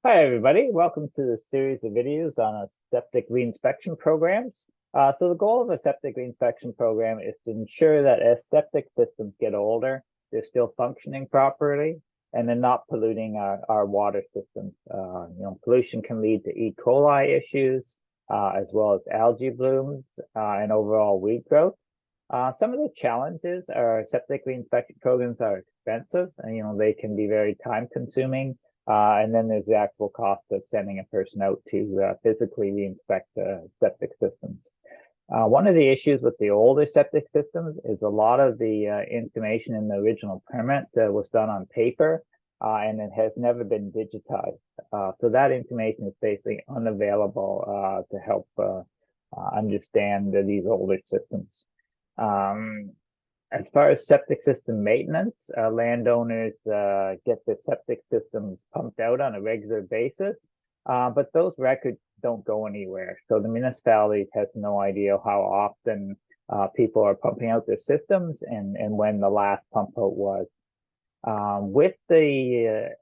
Hi, everybody. Welcome to the series of videos on a septic reinspection programs. So the goal of a septic reinspection program is to ensure that as septic systems get older, they're still functioning properly and they're not polluting our water systems. Pollution can lead to E. coli issues, as well as algae blooms and overall weed growth. Some of the challenges are septic reinspection programs are expensive, and they can be very time consuming. And then there's the actual cost of sending a person out to physically re-inspect the septic systems. One of the issues with the older septic systems is a lot of the information in the original permit was done on paper, and it has never been digitized. So that information is basically unavailable to help understand these older systems. As far as septic system maintenance, landowners get their septic systems pumped out on a regular basis, but those records don't go anywhere. So the municipality has no idea how often people are pumping out their systems and when the last pump out was. With the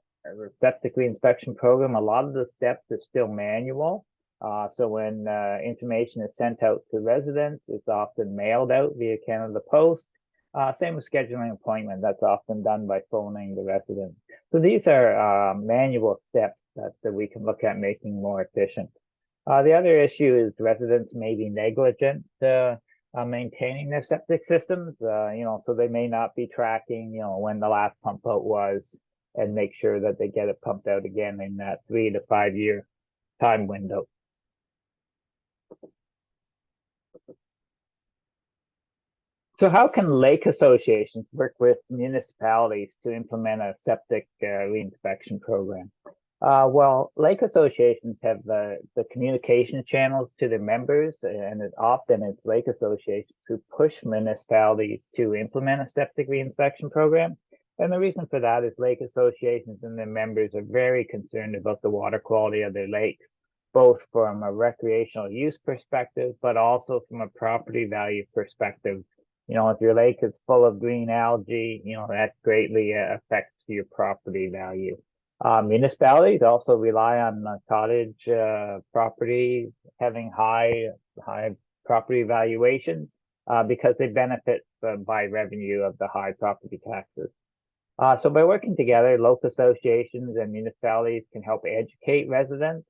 septic reinspection program, a lot of the steps are still manual. So when information is sent out to residents, it's often mailed out via Canada Post. Same with scheduling an appointment. That's often done by phoning the resident. So these are manual steps that we can look at making more efficient. The other issue is residents may be negligent maintaining their septic systems. So they may not be tracking, when the last pump out was and make sure that they get it pumped out again in that 3 to 5 year time window. So how can lake associations work with municipalities to implement a septic reinspection program? Well, lake associations have the communication channels to their members, and often it's lake associations who push municipalities to implement a septic reinspection program. And the reason for that is lake associations and their members are very concerned about the water quality of their lakes, both from a recreational use perspective, but also from a property value perspective. If your lake is full of green algae, that greatly affects your property value. Municipalities also rely on cottage property having high property valuations because they benefit by revenue of the high property taxes. So by working together, local associations and municipalities can help educate residents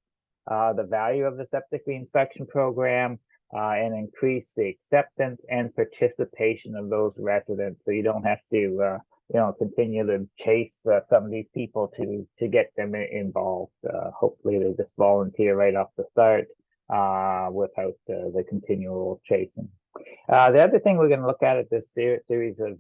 the value of the septic reinspection program and increase the acceptance and participation of those residents. So you don't have to continue to chase some of these people to get them involved. Hopefully they just volunteer right off the start without the continual chasing. The other thing we're going to look at this series of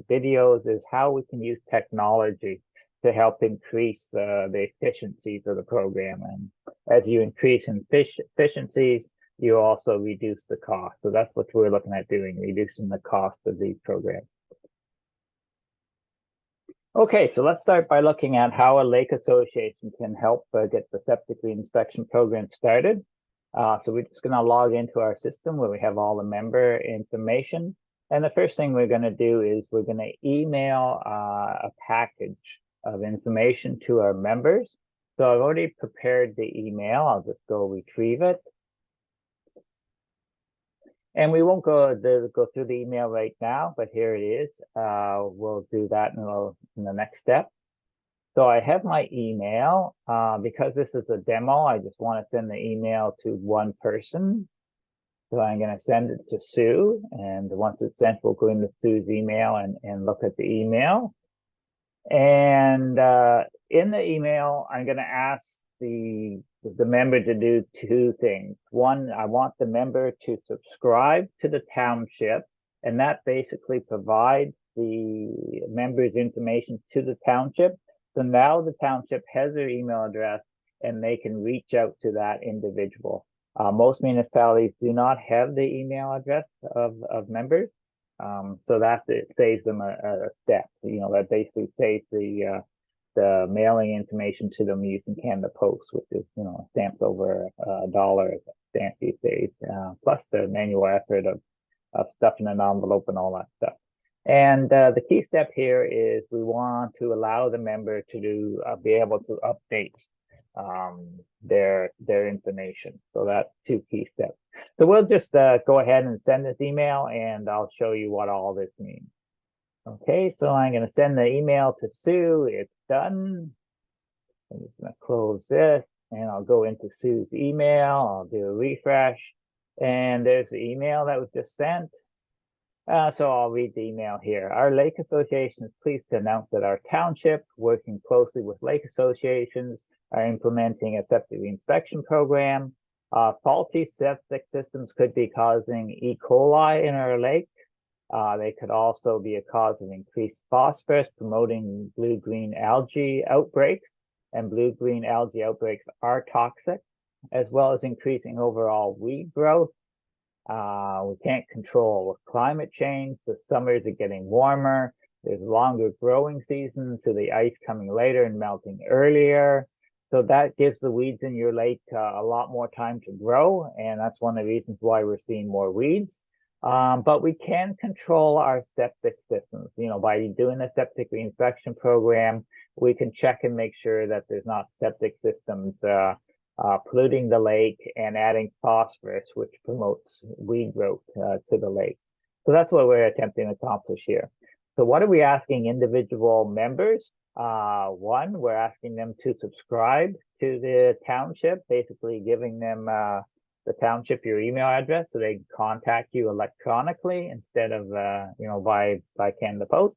videos is how we can use technology to help increase the efficiencies of the program. And as you increase in efficiencies, you also reduce the cost. So that's what we're looking at doing, reducing the cost of these programs. Okay, so let's start by looking at how a lake association can help get the septic reinspection program started. So we're just going to log into our system where we have all the member information. And the first thing we're going to do is we're going to email a package of information to our members. So I've already prepared the email. I'll just go retrieve it. And we won't go through the email right now, but here it is. We'll do that in the next step. So I have my email. Because this is a demo, I just want to send the email to one person. So I'm going to send it to Sue. And once it's sent, we'll go into Sue's email and look at the email. And in the email, I'm going to ask the member to do two things. One, I want the member to subscribe to the township, and that basically provides the member's information to the township. So now the township has their email address and they can reach out to that individual. Most municipalities do not have the email address of members. So that saves them a step. That basically saves the mailing information to them using Canada Post, which is stamps over $1 stamp these days, plus the manual effort of stuffing an envelope and all that stuff. And the key step here is we want to allow the member to be able to update their information. So that's two key steps. So we'll just go ahead and send this email, and I'll show you what all this means. Okay, so I'm going to send the email to Sue. It's done. I'm just going to close this, and I'll go into Sue's email. I'll do a refresh, and there's the email that was just sent. So I'll read the email here. Our lake association is pleased to announce that our township, working closely with lake associations, are implementing a septic reinspection program. Faulty septic systems could be causing E. coli in our lake. They could also be a cause of increased phosphorus, promoting blue-green algae outbreaks, and blue-green algae outbreaks are toxic, as well as increasing overall weed growth. We can't control climate change. The summers are getting warmer. There's longer growing seasons, so the ice coming later and melting earlier. So that gives the weeds in your lake a lot more time to grow, and that's one of the reasons why we're seeing more weeds. But we can control our septic systems. By doing a septic reinspection program, we can check and make sure that there's not septic systems polluting the lake and adding phosphorus, which promotes weed growth to the lake. So that's what we're attempting to accomplish here. So what are we asking individual members? One, we're asking them to subscribe to the township, basically giving them the township your email address so they can contact you electronically instead of by Canada Post.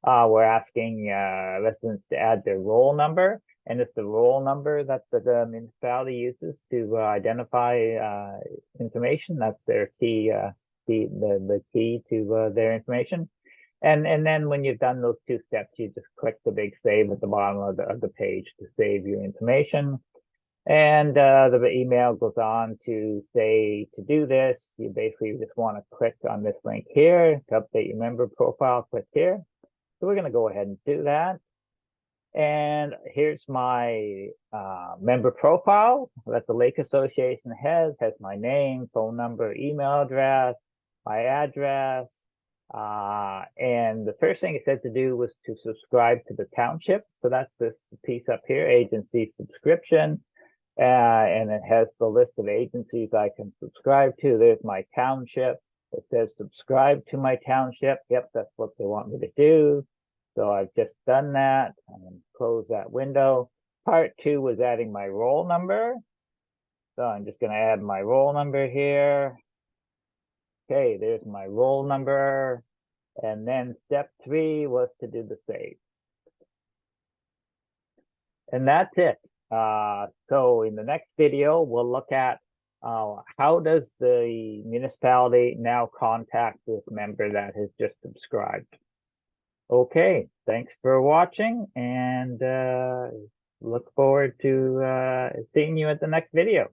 We're asking residents to add their roll number, and it's the roll number that the municipality uses to identify information. That's their key, the key to their information. And then when you've done those two steps, you just click the big save at the bottom of the page to save your information. And the email goes on to say, to do this, you basically just want to click on this link here to update your member profile. Click here. So we're going to go ahead and do that. And here's my member profile that the Lake Association has my name, phone number, email address, my address. And the first thing it said to do was to subscribe to the township. So that's this piece up here, agency subscription. And it has the list of agencies I can subscribe to. There's my township. It says subscribe to my township. Yep, that's what they want me to do. So I've just done that. I'm going to close that window. Part 2 was adding my roll number. So I'm just going to add my roll number here. Okay, there's my roll number. And then step 3 was to do the save. And that's it. So in the next video, we'll look at how does the municipality now contact this member that has just subscribed. Okay, thanks for watching, and look forward to seeing you at the next video.